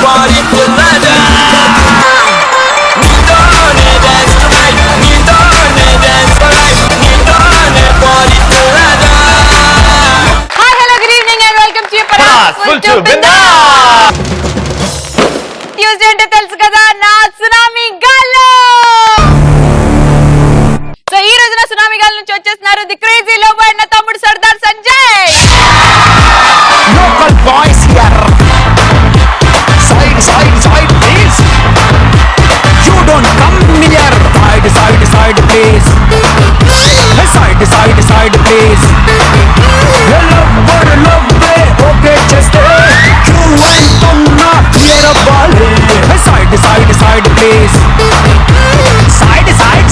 party till the నీతోనే dance tonight, నీతోనే dance tonight, నీతోనే party till the Hi, hello, good evening and welcome to Paras Full to Bindas. Tuesday అంటే తెలుసు కదా నా tsunami గాల్లో. సో ఈ రోజున సునామీ గాల్ నుంచి వచ్చేస్తున్నారు ది క్రేజీ లోబో అన్న తమ్ముడు Sardar Sanjay. local boys here. Side please. You don't come here. Side please. Side please. Love okay just you and tum not here bale. Side please.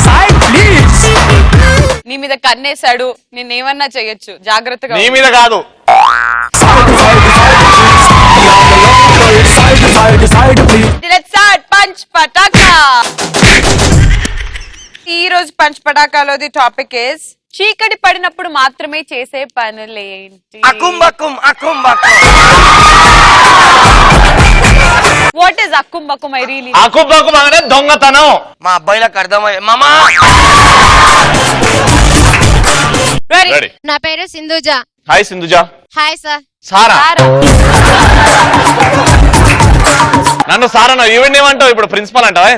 Side please. నీ మీద కన్నేశాడు, నిన్నేమన్నా చేయొచ్చు, జాగ్రత్తగా. నీ మీద కాదు. Let's start punch Pataka. ఈ రోజు పంచ్ పటాకాలోది టాపిక్ ఇస్ చీకటి పడినప్పుడు మాత్రమే చేసే పనులేంటి? అకుంబకుం. వాట్ ఇస్ అకుంబకుం? ఐ రియలీ అకుంబకుం అంటే దొంగతనం. మా అబ్బాయిలకు అర్థమయ్యే మామా. రెడీ. నా పేరు Sindhuja. Hi Sindhuja. Hi sir. Sara. నన్ను సారా ఈవెంట్ ఏమంటావు? ఇప్పుడు ప్రిన్సిపల్ అంటావా?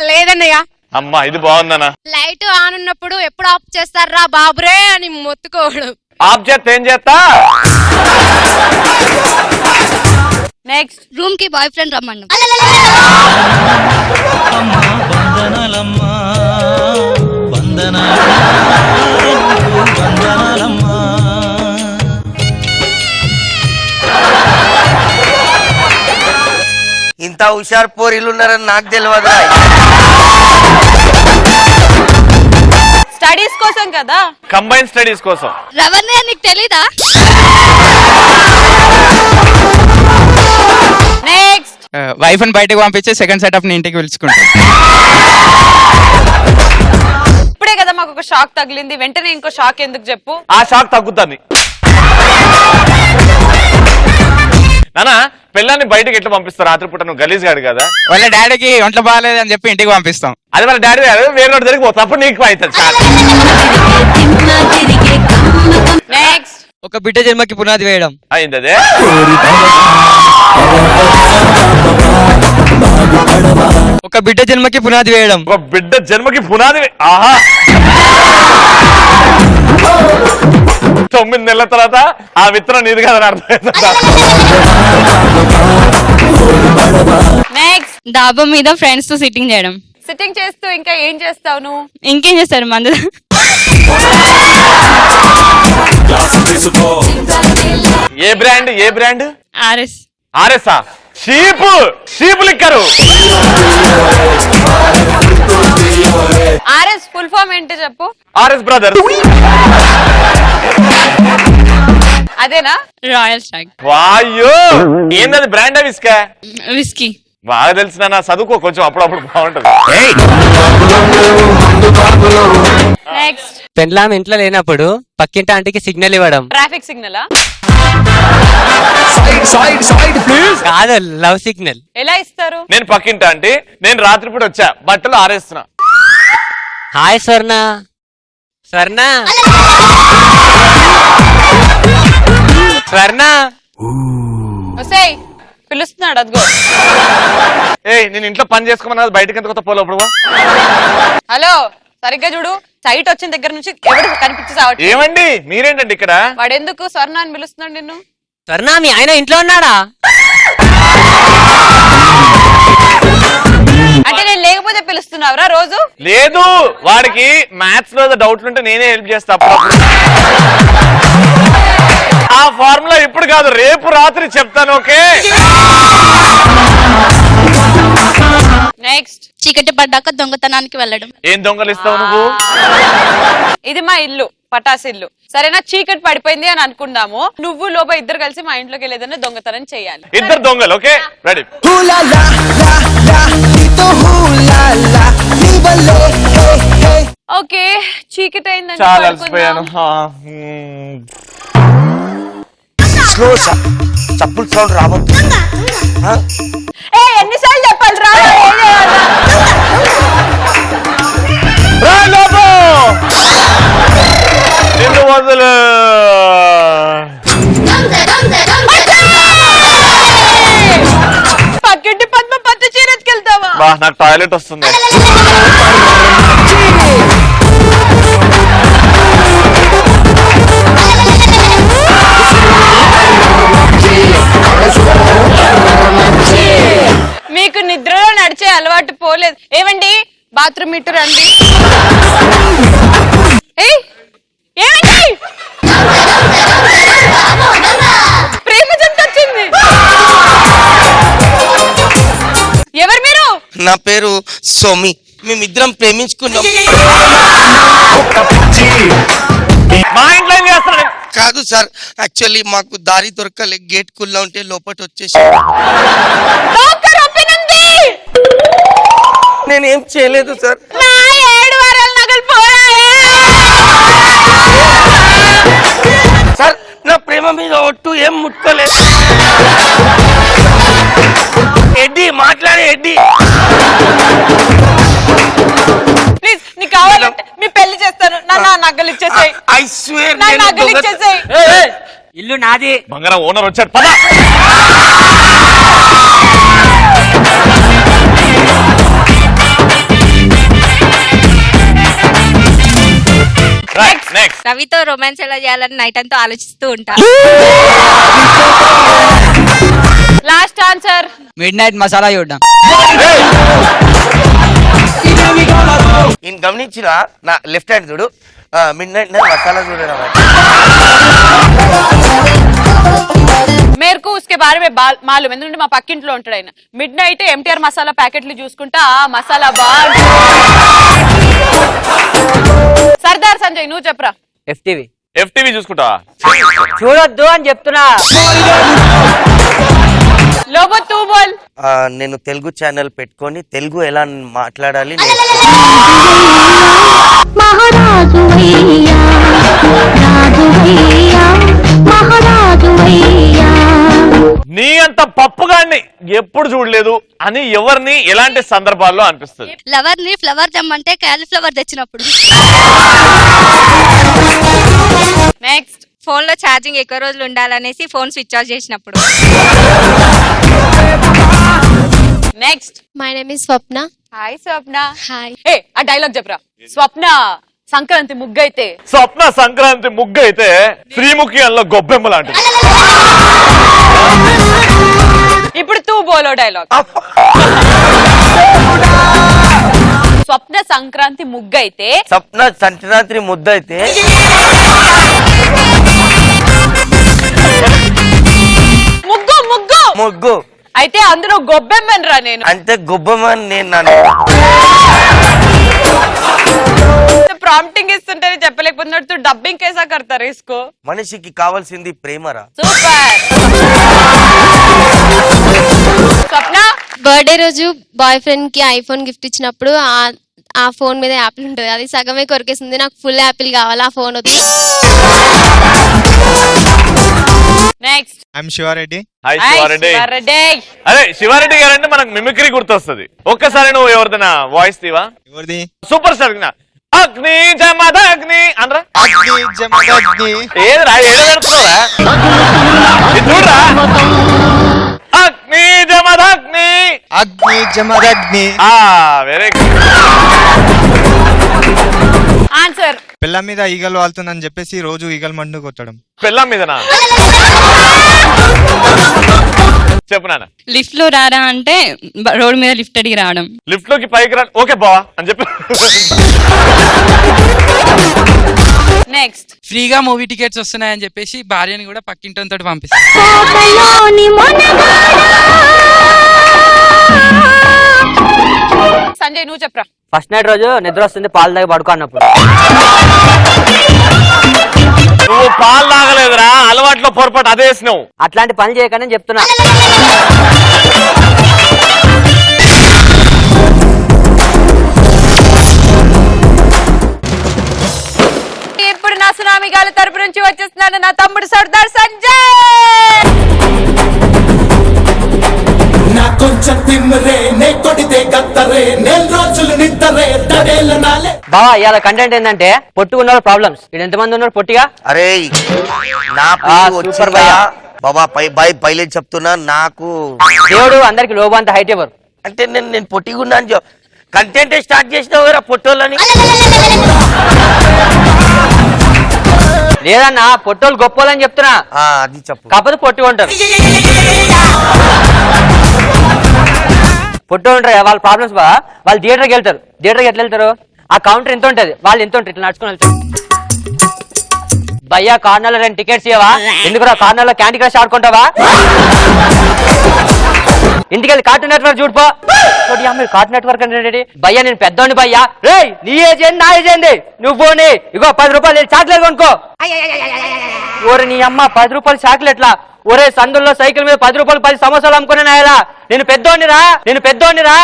లేదన్నయ్య. అమ్మా ఇది బాగుందనా. లైట్ ఆన్ ఉన్నప్పుడు ఎప్పుడు ఆఫ్ చేస్తారా బాబురే అని మొత్తుకోవడం. ఆఫ్ చేస్తే ఏం చేస్తా? నెక్స్ట్ రూమ్ కి బాయ్ ఫ్రెండ్ రమ్మను. ఇంత హుషారు పోరీలు ఉన్నారని నాకు తెలియదు. స్టడీస్ కోసం కదా. కంబైన్ స్టడీస్ కోసం. రవణయ్య నీకు తెలీదా? నెక్స్ట్ వైఫ్ ని బయటకు పంపించి సెకండ్ సెటప్ ని ఇంటికి పిలుచుకుంటా. ఇప్పుడే కదా మాకు ఒక షాక్ తగిలింది, వెంటనే ఇంకో షాక్ ఎందుకు చెప్పు? ఆ షాక్ తగ్గుతుంది. నానా పిల్లాన్ని బయటకి ఎట్లా పంపిస్తారు రాత్రిపూట? నువ్వు గలీజ్ గాడు కదా. వాళ్ళ డాడీకి ఒంట్లో బాగాలేదు అని చెప్పి ఇంటికి పంపిస్తాం. అది వాళ్ళ డాడీ వేరే రోడ్డు జరిగిపోతుంది, అప్పుడు నీకు అవుతుంది. నెక్స్ట్ ఒక బిడ్డ జన్మకి పునాది వేయడం అయింది. అదే ఒక బిడ్డ జన్మకి పునాది వేయడం. ఒక బిడ్డ జన్మకి పునాది. ఆహా 9 నెలల తర్వాత ఆ విత్తనం నీది కాదని అర్థమైంది. నెక్స్ట్ డాబా మీద ఫ్రెండ్స్ తో సిట్టింగ్ చేయడం. సిట్టింగ్ చేస్తూ ఇంకా ఏం చేస్తావు నువ్వు? ఇంకేం చేస్తారు మందు. ఏ బ్రాండ్? ఆర్ఎస్. ఆర్ఎస్ఆ. Cheap liquor. RS full form ఏంటి చెప్పు? RS Brothers. అదేనా? Royal Stag. వాయ్యో ఏంటది బ్రాండ్? విస్కా. విస్కీ. బాగా తెలిసిన నా చదువుకో కొంచెం, అప్పుడప్పుడు బాగుంటది. నెక్స్ట్ పెండ్లాం ఇంట్లో లేనప్పుడు పక్కింటి ఆంటీకి సిగ్నల్ ఇవ్వడం. ట్రాఫిక్ సిగ్నలా? కాదు, లవ్ సిగ్నల్. ఎలా ఇస్తారు? నేను పక్కింటా అంటే నేను రాత్రిపూట వచ్చా, బట్టలు ఆరేస్తున్నా. హాయ్ స్వర్ణ. ఒసేయ్ పిలుస్తున్నాడు అదిగో. నేను ఇంట్లో పని చేసుకోమన్నా బయటకి ఎంత కొత్త పోలప్పుడు. హలో సరిగ్గా చూడు, సైట్ వచ్చిన దగ్గర నుంచి ఎవరు కనిపించి ఏమండి మీరేంటండి ఇక్కడ? వాడు ఎందుకు స్వర్ణ అని పిలుస్తున్నాడు నిన్ను? స్వర్ణ మీ ఆయన ఇంట్లో ఉన్నాడా? అంటే నేను లేకపోతే పిలుస్తున్నావురా రోజు? లేదు, వాడికి మ్యాథ్స్ లో డౌట్లు ఉంటే నేనే హెల్ప్ చేస్తా అప్పుడప్పుడు. ఆ ఫార్ములా ఇప్పుడు కాదు, రేపు రాత్రి చెప్తాను. ఓకే. నెక్స్ట్ చీకటి పడ్డాక దొంగతనానికి వెళ్ళడం. ఏం దొంగలు ఇస్తావు నువ్వు? ఇది మా ఇల్లు, పటాస్ ఇల్లు. సరేనా? చీకటి పడిపోయింది అని అనుకుందాము, నువ్వు లోప ఇద్దరు కలిసి మా ఇంట్లోకి వెళ్ళేదన్నా దొంగతనం చేయాలి. ఇద్దరు దొంగలు. Okay ready. ఓకే చీకటి అయిందని చాలా అలసిపోయాను. చప్పులు సౌండ్ రావద్దు. ఏ ఎన్నిసార్లు చెప్పాలి రా నిన్ను వదులు. పక్కింటి పద్మ పట్టు చీర ఎత్తుకెళ్తావా? నాకు టాయిలెట్ వస్తుంది. మీకు నిద్రలో నడిచే అలవాటు పోలేదు. ఏమండి బాత్రూమ్ ఇటు రండి. ఏమండి ప్రేమ జంట వచ్చింది. ఎవరు మీరు? నా పేరు సోమి. మేమిద్దరం ప్రేమించుకున్నాం. మా ఇంట్లో ఏం చేస్తాను? కాదు సార్, యాక్చువల్లీ మాకు దారి దొరకలే. గేట్ కుల్లా ఉంటే లోపల వచ్చేసి నేనేం చేయలేదు సార్. నా 7 వారాల నగలు పోయాయి. సార్ నా ప్రేమ మీద ఒట్టు ఏం ముట్టుకోలేదు. ఎడ్డి మాట్లాడే ఎడ్డి. ప్లీజ్ నీకు కావాలంటే మీ పెళ్లి చేస్తాను. నా నగలు ఇచ్చేసాయి. ఐ స్వేర్ నా నగలు ఇచ్చేసాయి. ఇల్లు నాది. బంగారం ఓనర్ వచ్చాడు పద. నెక్స్ట్ రవితో రొమాన్స్ ఎలా చేయాలని నైట్ అంతా ఆలోచిస్తూ ఉంటా. Last answer mid night masala చూడడం. నేను గమనించిన నా లెఫ్ట్ హ్యాండ్ చూడు. మిడ్ నైట్ మసాలా చూడడం. మేరకు उसके बारे में मालूम ఎందుకంటే మా పక్కింట్లో ఉంటాడు ఆయన. మిడ్ నైట్ ఎంటీఆర్ మసాలా ప్యాకెట్లు చూసుకుంటా మసాలా బాగా. సర్దార్ సంజయ్ నువ్వు చెప్పరా. ఎఫ్టీవీ చూసుకుంటా. చూడొద్దు అని చెప్తున్నా. లోబో తూ బోల్. నేను తెలుగు ఛానల్ పెట్టుకొని తెలుగు ఎలా మాట్లాడాలి నీ అంత పప్పుగాన్ని ఎప్పుడు చూడలేదు అని ఎవరిని ఎలాంటి సందర్భాల్లో అనిపిస్తుంది? లవర్ ని ఫ్లవర్ తెమ్మంటే క్యాలీఫ్లవర్ తెచ్చినప్పుడు. నెక్స్ట్ ఫోన్ లో ఛార్జింగ్ ఎక్కువ రోజులు ఉండాలనేసి ఫోన్ స్విచ్ ఆఫ్ చేసినప్పుడు. Next my name is Swapna. Hi Swapna. Hi. ఏ ఆ డైలాగ్ చెప్పరా. స్వప్న సంక్రాంతి ముగ్గైతే. స్వప్న సంక్రాంతి ముగ్గు అయితే శ్రీముఖి అల్ల గొబ్బెమ్మ లాంటిది. ఇప్పుడు తూ బోలో డైలాగ్. స్వప్న సంక్రాంతి ముగ్గైతే. స్వప్న సంక్రాంతి ముద్ద అయితే. ముగ్గు ముగ్గు ముగ్గు అయితే అందులో గొబ్బెమ్మనరా నేను. అంటే గుబ్బమని నేను నన్ను ప్రాంప్టింగ్ ఇస్తుంటే చెప్పలేకపోతున్నట్టు డబ్బింగ్ కేసా కడతారు ఇసుకో. మనిషికి కావాల్సింది ప్రేమరా. సూపర్. స్వప్న బర్త్డే రోజు బాయ్ ఫ్రెండ్ కి ఐఫోన్ గిఫ్ట్ ఇచ్చినప్పుడు ఆ ఫోన్ మీద యాపిల్ ఉంటుంది. అది సగమే కొరికేసింది. నాకు ఫుల్ యాపిల్ కావాలి. ఆ ఫోన్ వద్దు. Next I'm Siva Reddy. Hi Siva Reddy. అదే శివారెడ్డి గారంటే మనకు మిమిక్రీ గుర్తొస్తుంది. ఒక్కసారి నువ్వు ఎవరిదైనా వాయిస్ తీవా? ఎవరిది? సూపర్ స్టార్ అగ్ని జమద అగ్ని అనరా. అగ్ని జమదగ్ని. ఏదిరా ఏడుతున్నారా? చూడరా. అగ్ని జమదగ్ని. అగ్ని జమదగ్ని. Very good answer. పిల్ల మీద ఈగలు వాళ్తుందని చెప్పేసి రోజు ఈగలు మండు కొట్టడం. పెళ్ళాం మీదనా? చెప్పు నాన్న. లిఫ్ట్ లో రారా అంటే రోడ్ మీద లిఫ్ట్ అడిగి రావడం. లిఫ్ట్ లోకి పైకి రా. ఓకే బావా అని చెప్పి. నెక్స్ట్ ఫ్రీగా మూవీ టికెట్స్ వస్తున్నాయని చెప్పేసి భార్యని కూడా పక్కింటితో పంపిస్తాను. సంజయ్ నువ్వు చెప్పరా. ఫస్ట్ నైట్ రోజు నిద్ర వస్తుంది పాలు తాగి పడుకో అన్నప్పుడు. నువ్వు పాలు తాగలేదురా, అలవాట్లో పొరపాటు అదే వేసినావు. అట్లాంటి పని చేయకని చెప్తున్నా. ఇప్పుడు నా సునామీ గాలి తరపు నుంచి వచ్చేస్తున్నాను నా తమ్ముడు సర్దార్ సంజయ్. తిమ్మరే నే కొడితే గత్తరే నెల రోజులు నిద్దరే తడేల నాలే. బావా ఇవాళ కంటెంట్ ఏంటంటే పొట్టుకున్న ప్రాబ్లమ్స్ ఇక్కడ ఎంతమంది ఉన్నారు పొట్టిగా? అరే నా సూపర్ భయ్యా. బాబా పైలే చెప్తున్నా, నాకు దేవుడు అందరికి లోబంత హైట్ ఎవరు అంటే నేను పొట్టిగున్నాను. కంటెంట్ స్టార్ట్ చేసినావు కదా పొట్టోళ్ళని. లేదన్నా పొట్టోళ్ళు గొప్పోళ్ళని చెప్తున్నా, అది చెప్పు. కాకపోతే పొట్టిగా ఉంటారు. పొట్టు ఉంటారు వాళ్ళ ప్రాబ్లమ్స్ బా. వాళ్ళు థియేటర్కి వెళ్తారు. థియేటర్కి ఎట్లా వెళ్తారు? ఆ కౌంటర్ ఎంత ఉంటది, వాళ్ళు ఎంత ఉంటారు, ఇట్లా నడుచుకుని వెళ్తారు. భయ్యా కార్నర్లో 2 టికెట్స్ ఇవ్వవా? ఎందుకు కార్నర్లో క్యాండీ క్రష్ ఆడుకుంటావా? ఇంటికి వెళ్ళి కార్టూన్ నెట్వర్క్ చూడుపో. మీరు కార్టూన్ నెట్వర్క్ అంటే భయ్యా నేను పెద్దోండి భయ్యా. రే నీ ఏజ్ ఏంది నా ఏజ్ ఏంది? నువ్వు పోనీ ఇగో 10 రూపాయలు చాక్లెట్ కొనుక్కో. ఓరే నీ అమ్మ 10 రూపాయలు చాక్లెట్లా? ఒరే సందుల్లో సైకిల్ మీద 10 రూపాయలు 10 సమోసాలు అమ్ముకునేనాయలా? నేను పెద్దోండిరా.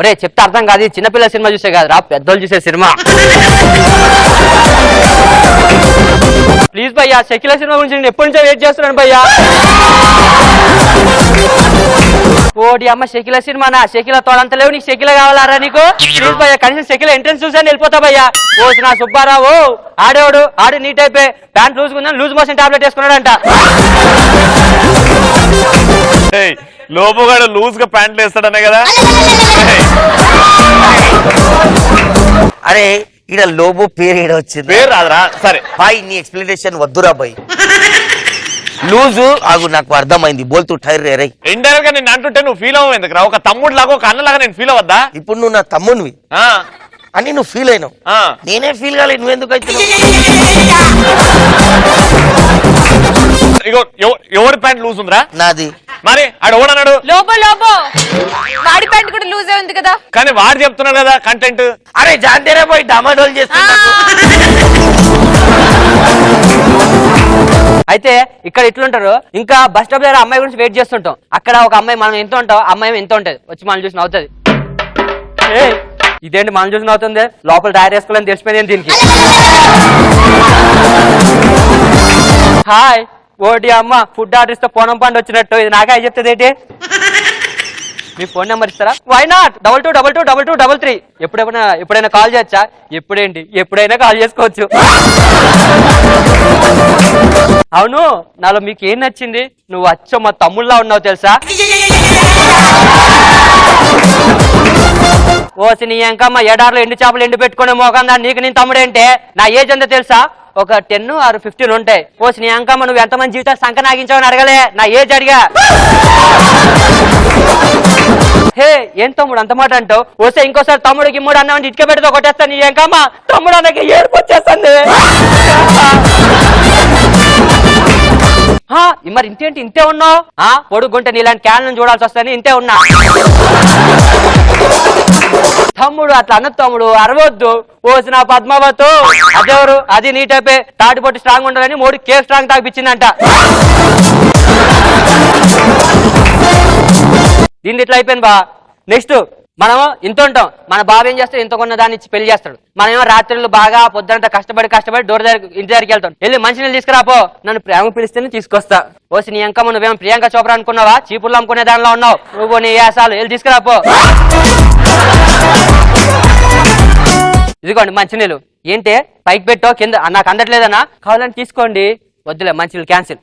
ఒరే చెప్తే అర్థం కాదు, చిన్నపిల్లల సినిమా చూసే కాదురా, పెద్దోళ్ళు చూసే సినిమా. ప్లీజ్ భయ్యా షకీల సినిమా గురించి నేను ఎప్పటి నుంచో వెయిట్ చేస్తున్నాను భయ్యా. ఓడి అమ్మ షకీల సినిమానా? షకీల తోడంత లేవు, నీకు షకీల కావాలారా నీకు? ప్లీజ్ భయ్యా కనీసం షకీల ఎంట్రెన్స్ చూసాను వెళ్ళిపోతా భయ్యా. ఓ నా సుబ్బారావు ఆడు నీట్ అయిపోయి ప్యాంట్ లూజ్ ఉందని లూజ్ మోషన్ టాబ్లెట్ వేసుకున్నాడంట. లోబోగాడు లూజ్ గా ప్యాంట్లు వేస్తాడనే కదా. అరే ఈడ లోబో పేరు ఏడ వచ్చింది? పేరు రాదురా. సరే బాయ్ నీ ఎక్స్ప్లెనేషన్ వద్దురా బాయ్. లూజు ఆగు నాకు అర్థమైంది. బోల్తూ టైర్ రే. ఇండైరెక్ట్ గా నేను అంటుంటే నువ్వు ఫీల్ అవ్వవు ఎందుకు రా? ఒక తమ్ముడు లాగా ఒక అన్నలాగా నేను ఫీల్ అవ్వద్దా? ఇప్పుడు నువ్వు నా తమ్మునివి అని నువ్వు ఫీల్ అయినావు, నేనే ఫీల్ కాలేదు. నువ్వెందుకు అవుతున్నావు? ఇగో ఎవరి ప్యాంట్ లూజ్ ఉందిరా? నాది. మరి ఆడు ఓడన్నాడు లోబో వాడి ప్యాంట్ కూడా లూజ్ ఉంది కదా. కానీ వాడు చెప్తున్నాడు కదా కంటెంట్. అరే జాంతేనే పోయి డమాడోల్ చేస్తున్నా. అయితే ఇక్కడ ఇట్లుంటారు. ఇంకా బస్ స్టాప్ దగ్గర అమ్మాయి గురించి వెయిట్ చేస్తుంటాం. అక్కడ ఒక అమ్మాయి మనం ఎంత ఉంటాం, అమ్మాయి ఎంత ఉంటది, వచ్చి మనం చూసి నవ్వుతుంది. ఇదేంటి మనం చూసి నవ్వుతుంది, లోపల టైర్ వేసుకోవాలని తెలిసిపోయింది దీనికి. హాయ్ ఓడి అమ్మ ఫుడ్ ఆర్డర్ ఇస్తే పోనం పండు వచ్చినట్టు ఇది నాకే చెప్తుంది ఏంటి? మీ ఫోన్ నెంబర్ ఇస్తారా? Why not 22222233. ఎప్పుడైనా కాల్ చేయొచ్చా? ఎప్పుడేంటి ఎప్పుడైనా కాల్ చేసుకోవచ్చు. అవును నాలో మీకు ఏం నచ్చింది? నువ్వు వచ్చో మా తమ్ముళ్ళ ఉన్నావు తెలుసా? ఓసి నీ ఎంకమ్మ ఎడార్లో ఎండు చేపలు ఎండు పెట్టుకునే మోకందా నీకు నేను తమ్ముడేంటే? నా ఏజ్ ఎంత తెలుసా? ఒక 10 or 15 ఉంటాయి. ఓసి నీ అంకమ్మ నువ్వు ఎంతమంది జీవితాలు సంక నాగించావని అడగలే, నా ఏజ్ అడిగా. హే ఏం తమ్ముడు అంత మాట అంటావు? వస్తే ఇంకోసారి తమ్ముడు గిమ్ముడు అన్నామని ఇటుక పెడితే కొట్టేస్తాను. నీ ఎంకమ్మ తమ్ముడు అన్నకి ఏడుపు వచ్చేస్తుంది. మరి ఇంతేంటి ఇంతే ఉన్నావు? పొడుగుంటే నీలాంటి క్యాన్లను చూడాల్సి వస్తాయని ఇంతే ఉన్నా. తమ్ముడు అట్లా అన్న తమ్ముడు అరవద్దు. ఓసిన పద్మావతు అదెవరు? అది నీ టైపే. తాటిపొట్టి స్ట్రాంగ్ ఉండాలని 3 కేక్ స్ట్రాంగ్ తాగిపించిందంట. దీన్ని ఇట్లా అయిపోయింది బా. నెక్స్ట్ మనం ఇంత ఉంటాం, మన బాబు ఏం చేస్తాడు? ఇంత కొన్న దాన్ని ఇచ్చి పెళ్లి చేస్తాడు. మనమేమో రాత్రులు బాగా పొద్దునంతా కష్టపడి డోర్ దగ్గర ఇంటి దగ్గరికి వెళ్తాం. వెళ్ళి మంచినీళ్ళు తీసుకురాపో. నన్ను ప్రేమ పిలిస్తేనే తీసుకొస్తా. ఓసి నీ అంకమ్మ నువ్వేమో ప్రియాంక చోప్రా అనుకున్నావా? చీపుర్లు అమ్ముకునే దానిలో ఉన్నావు నువ్వు. నీ యాసాలు వెళ్ళి తీసుకురాపో. ఇదిగోండి మంచినీళ్ళు. ఏంటి పైకి పెట్టో కింద నాకు అందట్లేదన్నా? కావాలని తీసుకోండి. వద్దులే మంచినీళ్ళు క్యాన్సిల్.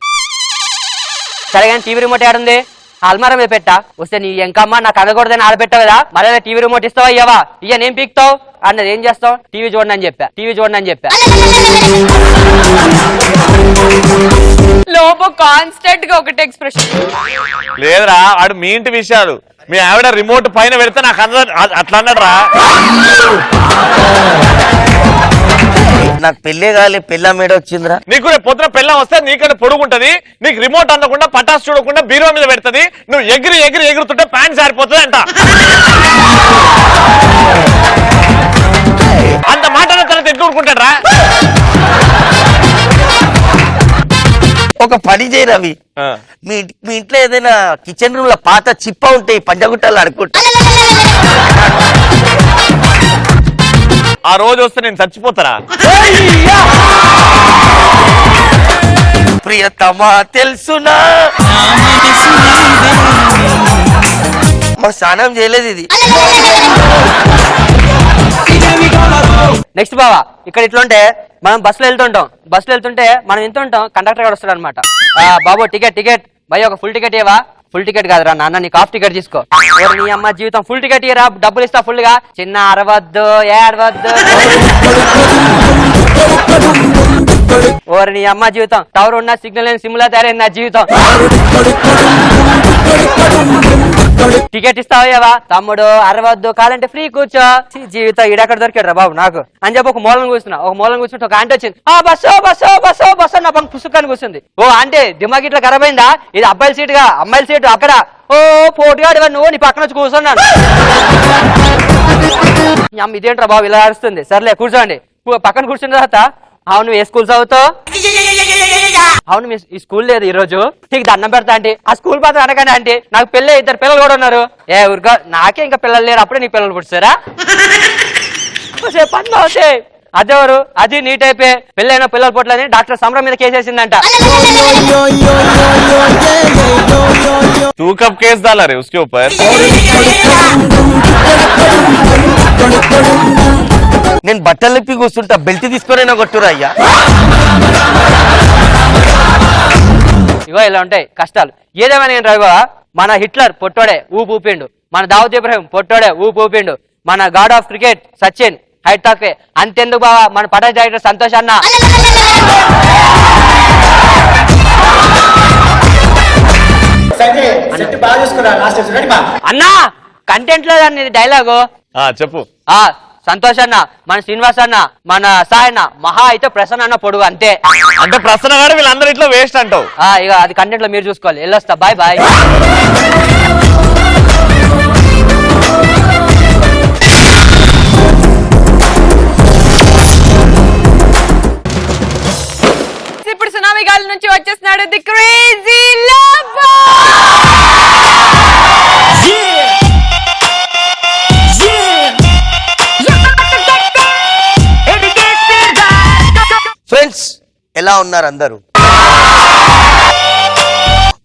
సరే కానీ టీవీ రిమోట్ ఏడుంది? అల్మారా మీద పెట్టా. వస్తే నీ ఎంకమ్మ నాకు అనకూడదని ఆడపెట్టావు కదా, మరేదా టీవీ రిమోట్ ఇస్తావా ఇయ్యవా? నేం పీక్తావు అన్నది. ఏం చేస్తావు? టీవీ చూడండి అని చెప్పా. లోబో కాన్స్టెంట్ గా ఒకటి ఎక్స్ప్రెషన్. లేదురా ఆడు మీ ఇంటి విషయాలు. మీ ఆవిడ రిమోట్ పైన పెడితే నాకు అట్లా అన్నాడు రా. నాకు పెళ్ళే కాలే, పెళ్ళ మేడ వచ్చిందిరా. నీకు రేపు పొద్దున పెళ్ళం వస్తే నీకంటే పొడుగుంటది. నీకు రిమోట్ అందకుండా పటాస్ చూడకుండా బీరో మీద పెడుతుంది. నువ్వు ఎగురుతుంటే ప్యాంట్ సారిపోతుంది అంట. అంత మాట తన ఎట్లుకుంటాడు రా. ఒక పని చేయి రవి, మీ ఇంట్లో ఏదైనా కిచెన్ రూమ్ లో పాత చిప్ప ఉంటే పంజగుట్టలు అడుక్కుంటా. ఆ రోజు వస్తే నేను చచ్చిపోతారా? ప్రియతమా తెలుసునా మా స్నానం చేయలేదు ఇది. నెక్స్ట్ బావా ఇక్కడ ఇట్లుంటే మనం బస్సులో వెళ్తుంటే మనం ఎంత ఉంటాం కండక్టర్ గారు వస్తాడు అనమాట. బాబు టికెట్ భయ ఒక ఫుల్ టికెట్ ఇవ్వా. ఫుల్ టికెట్ కాదురా నాన్న, నీకు హాఫ్ టికెట్ తీసుకో. నీ అమ్మ జీవితం ఫుల్ టికెట్ ఇయ్యరా, డబ్బులు ఇస్తా ఫుల్ గా. చిన్న అరవద్దు ఏడవద్దు. ఓరి నీ అమ్మ జీవితం టవర్ ఉన్న సిగ్నల్ లేని సిమ్లా తయారైంది నా జీవితం. టికెట్ ఇస్తావా తమ్ముడు, అరవద్దు, కాలంటే ఫ్రీ కూర్చో. జీవితం ఈడక్కడ దొరికాడు రా బాబు నాకు అని చెప్పి ఒక మూలం కూర్చుంటే ఒక ఆంటీ వచ్చింది. బస్సు నా పక్కన పుస్తకాన్ని కూర్చుంది. ఓ ఆంటీ దిమాగ్ ఇట్లా ఖరాబ్ అయిందా, ఇది అబ్బాయిల సీట్ గా అమ్మాయిల సీటు అక్కడ. ఓ పోటుగాడు నువ్వు నీ పక్కన వచ్చి కూర్చున్నాను. ఇదేంట్రా బాబు ఇలా అరుస్తుంది. సర్లే కూర్చోండి. పక్కన కూర్చున్న తర్వాత అవును ఏ స్కూల్ చదువుతావు? అవును మీ ఈ స్కూల్ లేదు ఈ రోజు, నీకు దండం పెడతా అంటే. ఆ స్కూల్ మాత్రం అనగానే అంటే నాకు పెళ్ళి 2 పిల్లలు కూడా ఉన్నారు. ఏ ఊరుగా నాకే ఇంకా పిల్లలు లేరు, అప్పుడే నీకు పిల్లలు పుట్టారా? పని అవుతే అదేవరు అది నీట్ అయిపోయి పెళ్ళైన పిల్లలు పుట్టలని డాక్టర్ సమరం మీద కేసేసిందంట. तू कब केस डाला रे उसके ऊपर? నేను బట్టలు ఇప్పి కూర్చుంటా, బెల్ట్ తీసుకొని కొట్టురా అయ్యా. ఇగో ఇలా ఉంటాయి కష్టాలు. ఏదేమైనా నేను రవి మన హిట్లర్ పొట్టోడే ఊపు ఊపిండు, మన దావుద్ ఇబ్రాహిం పొట్టోడే ఊపు ఊపిండు, మన God of cricket Sachin height తక్కువే. అంతెందుకు బావా మన పటాస్ డైరెక్టర్ సంతోష్ అన్న అన్నా కంటెంట్ లో డైలాగు చెప్పు. సంతోష్ అన్న, మన శ్రీనివాస్ అన్న, మన సాయి అన్న, మహా అయితే ప్రసన్న అన్న పొడుగు అంతే. అంటే ప్రసన్న గారు వీళ్ళందరూ ఇట్లా వేస్ట్ అంటావు. ఇక అది కంటెంట్ లో మీరు చూసుకోవాలి. వెళ్ళొస్తా, బాయ్ బాయ్. ఇప్పుడు సునామీ గాలి నుంచి వచ్చేస్తున్నాడు ది క్రేజీ లవర్. ఫ్రెండ్స్ ఎలా ఉన్నారు అందరూ?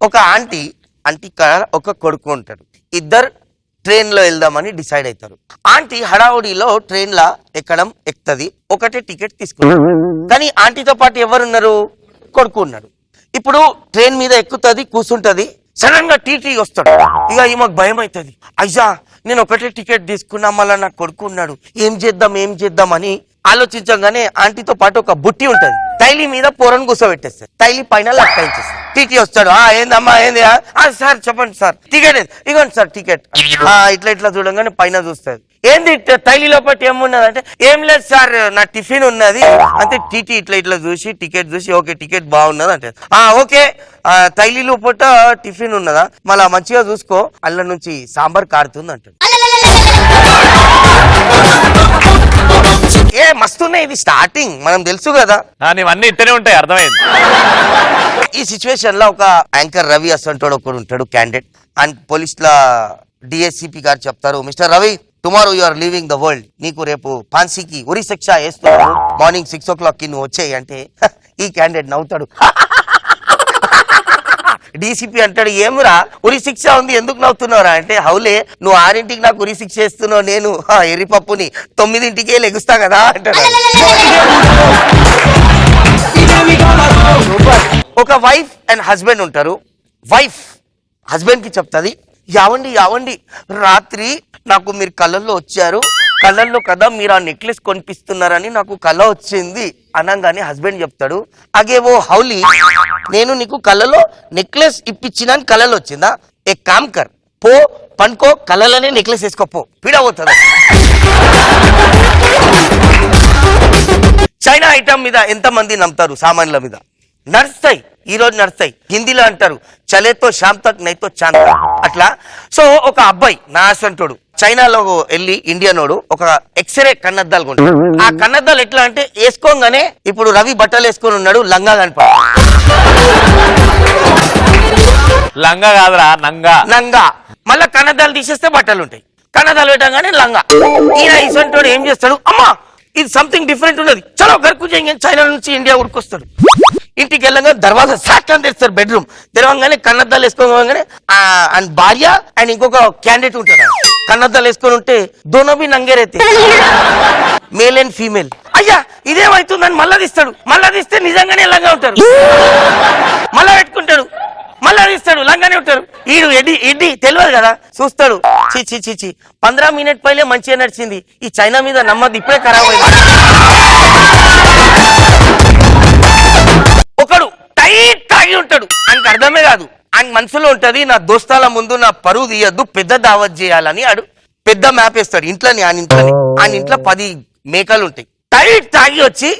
ఒక ఆంటీ ఒక కొడుకు ఉంటాడు. ఇద్దరు ట్రైన్ లో వెళ్దామని డిసైడ్ అవుతారు. ఆంటీ హడావుడిలో ట్రైన్ లా ఎక్కుతుంది. ఒకటే టికెట్ తీసుకుంటారు. కానీ ఆంటీతో పాటు ఎవరున్నారు? కొడుకు ఉన్నాడు. ఇప్పుడు ట్రైన్ మీద ఎక్కుతుంది, కూర్చుంటది. సడన్ గా టీటీ వస్తాడు. ఇక ఈమెకు భయం అవుతుంది. అయ్యా నేను ఒకటే టికెట్ తీసుకున్నా, మళ్ళా నా కొడుకు ఉన్నాడు, ఏం చేద్దాం అని ఆలోచించగానే ఆంటీతో పాటు ఒక బుట్టి ఉంటది. తైలి మీద పోరను కూర్చోబెట్టేస్తారు. తైలి పైన లెక్కించేస్తారు. టీటీ వస్తాడు. ఏందమ్మా ఏంది? సార్ చెప్పండి సార్, టికెట్ ఇగోండి సార్ టికెట్. ఇట్లా చూడంగానే పైన చూస్తుంది. ఏంది తైలి లోపల ఏమున్నది అంటే, ఏం లేదు సార్ నా టిఫిన్ ఉన్నది అంటే. టీటీ ఇట్లా చూసి టికెట్ చూసి ఓకే టికెట్ బాగున్నది అంటే, ఓకే తైలి లోపల టిఫిన్ ఉన్నదా, మళ్ళా మంచిగా చూసుకో, అల్ల నుంచి సాంబార్ కారుతుంది అంటాడు. ఏ మస్తున్నాయి, ఇది స్టార్టింగ్ మనం తెలుసు కదా. నీవన్నీ ఇట్టనే ఉంటాయి, అర్థమైంది. ఈ సిచ్యువేషన్ లో ఒక యాంకర్ రవి అసంటోడు ఒకడు ఉంటాడు, క్యాండిడేట్. అండ్ పోలీస్ లా డిఎస్సిపి గారు చెప్తారు, mister Ravi tomorrow you are leaving the world, నీకు రేపు ఫాన్సీకి ఉరి శిక్ష వేస్తున్నావు, మార్నింగ్ 6 o'clock కి నువ్వు వచ్చేయి అంటే ఈ క్యాండిడేట్ నవ్వుతాడు. డీసీపీ అంటాడు, ఏమురా ఉరి శిక్ష ఉంది ఎందుకు నవ్వుతున్నావురా అంటే, హౌలే నువ్వు 6ంటికి నాకు ఉరి శిక్ష వేస్తున్నావు, నేను ఎర్రిపప్పుని 9ంటికే లెగుస్తా కదా అంటాడు. ఒక వైఫ్ అండ్ హస్బెండ్ ఉంటారు. వైఫ్ హస్బెండ్ కి చెప్తుంది, యావండి రాత్రి నాకు మీరు కళ్ళల్లో వచ్చారు, కళ్ళల్లో కదా మీరు ఆ నెక్లెస్ కొనిపిస్తున్నారని నాకు కళ వచ్చింది అనగానే హస్బెండ్ చెప్తాడు, అగేవో హౌలీ నేను నీకు కళ్ళలో నెక్లెస్ ఇప్పించిన కళలో వచ్చిందా, ఏ కామ్ కర్ పో పనుకో, కళ్ళలోనే నెక్లెస్ వేసుకోపో, పీడవుతుంది. చైనా ఐటమ్ మీద ఎంతమంది నమ్ముతారు? సామాన్ల మీద నడుస్తాయి, ఈ రోజు నడుస్తాయి. హిందీలో అంటారు చలేతో శామ్ తక్ నైతో చాంద్ తక్ అట్లా. సో ఒక అబ్బాయి నా అసంటోడు చైనాలో వెళ్ళి ఇండియనోడు ఒక ఎక్స్రే కన్నద్దాలు కొంటాడు. ఆ కన్నద్దాలు ఎట్లా అంటే వేసుకోగానే ఇప్పుడు రవి బట్టలు వేసుకొని ఉన్నాడు, లంగా కనపడ. లంగా కాదురా నంగా. మళ్ళా కన్నద్దాలు తీసేస్తే బట్టలు ఉంటాయి. కన్నద్దాలు పెట్టగానే లంగా. ఈయన ఇసంటోడు ఏం చేస్తాడు, అమ్మా ఇది సంథింగ్ డిఫరెంట్ ఉన్నది, చలో గరుకు చేయండి, చైనా నుంచి ఇండియా ఉరికొస్తాడు. ఇంటికి వెళ్ళగా దర్వాజా సాక్షాన్ తెస్తారు బెడ్రూమ్ తెరవంగానే కన్నద్దాలు వేసుకోగానే అండ్ భార్య అండ్ ఇంకొక క్యాండిడేట్ ఉంటాడు కన్నద్దాలు వేసుకొని ఉంటే దోనోబి నంగేరైతే మేల్ అండ్ ఫీమేల్ అయ్యా ఇదేమైతుందని మళ్ళా తీస్తే నిజంగానే లంగా ఉంటారు మళ్ళా పెట్టుకుంటాడు మళ్ళా తీస్తాడు లంగానే ఉంటారు ఈడు ఎడ్డి తెలియదు కదా చూస్తాడు చి 15 మినిట్ పైలే మంచిగా నడిచింది ఈ చైనా మీద నమ్మద్దు ఇప్పుడే ఖరాబ్ అయింది ఒకడు టైట్ తాగి ఉంటాడు ఆయనకు అర్థమే కాదు ఆయన మనసులో ఉంటది నా దోస్తాల ముందు నా పరువు తీయద్దు పెద్ద దావత్ చేయాలని ఆడు పెద్ద మ్యాప్ వేస్తాడు ఇంట్లోని ఆయన ఇంట్లో 10 మేకలు ఉంటాయి టైట్ తాగి వచ్చి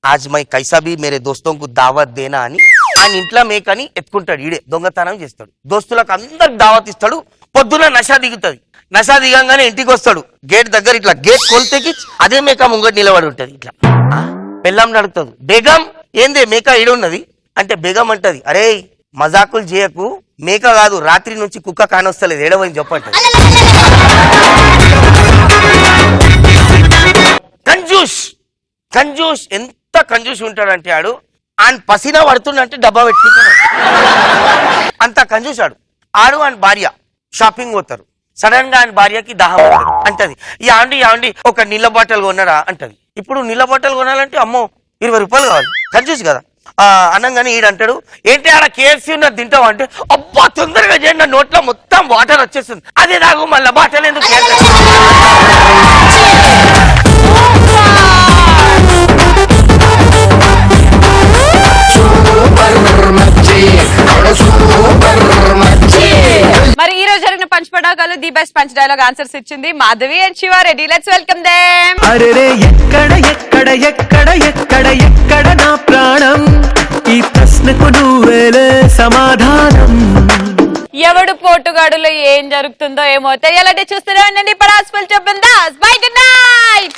ఆజ్ మై కైసా భీ మేరే దోస్తో కు దావత్ దేనా అని ఆయన ఇంట్లో మేకని ఎత్తుకుంటాడు ఈడే దొంగతనం చేస్తాడు దోస్తులకు అందరికి దావత్ ఇస్తాడు పొద్దున నషా దిగుతుంది నషా దిగంగానే ఇంటికి వస్తాడు గేట్ దగ్గర ఇట్లా గేట్ కొలితేకి అదే మేక ముంగటి నిలబడి ఉంటది ఇట్లా పెళ్ళాం నడుపుతుంది బేగం ఏందే మేక ఈడున్నది అంటే బేగం అంటది అరే మజాకులు చేయకు మేక కాదు రాత్రి నుంచి కుక్క కానొస్తలేదు ఏడవని చెప్పండి కంజూస్ ఎంత కంజూస్ ఉంటాడంటే ఆడు ఆయన పసినా పడుతుండంటే డబ్బా పెట్టుకుంటాడు అంత కంజూస్ ఆడు ఆయన భార్య షాపింగ్ పోతారు సడన్ గా ఆయన భార్యకి దాహం అంటది యాండి ఒక నీళ్ళ బాటలు కొన్నారా అంటది ఇప్పుడు నీళ్ళ బాటలు కొనాలంటే అమ్మో 20 రూపాయలు కావాలి కంజూస్ కదా అనగానే ఈడంటాడు ఏంటి ఆడ కేఎఫ్సీ ఉన్నది తింటావు అంటే అబ్బా తొందరగా చేయండి నా నోట్లో మొత్తం వాటర్ వచ్చేస్తుంది అదే నాకు మళ్ళీ బాటలు ఎందుకు మరి ఈ రోజు జరిగిన పంచ్ పటాకాలు the best punch dialogue answers ఇచ్చింది Madhavi and Siva Reddy. Let's welcome them. అరెరే ఎక్కడ ఎక్కడ ఎక్కడ ఎక్కడ ఎక్కడ నా ప్రాణం ఈ ప్రశ్నకు నువ్వేలే సమాధానం. ఎవడు పోటుగాడులో ఏం జరుగుతుందో ఏమో తెలియాలంటే చూస్తూనే ఉండండి Paras full to bindaas. By good night.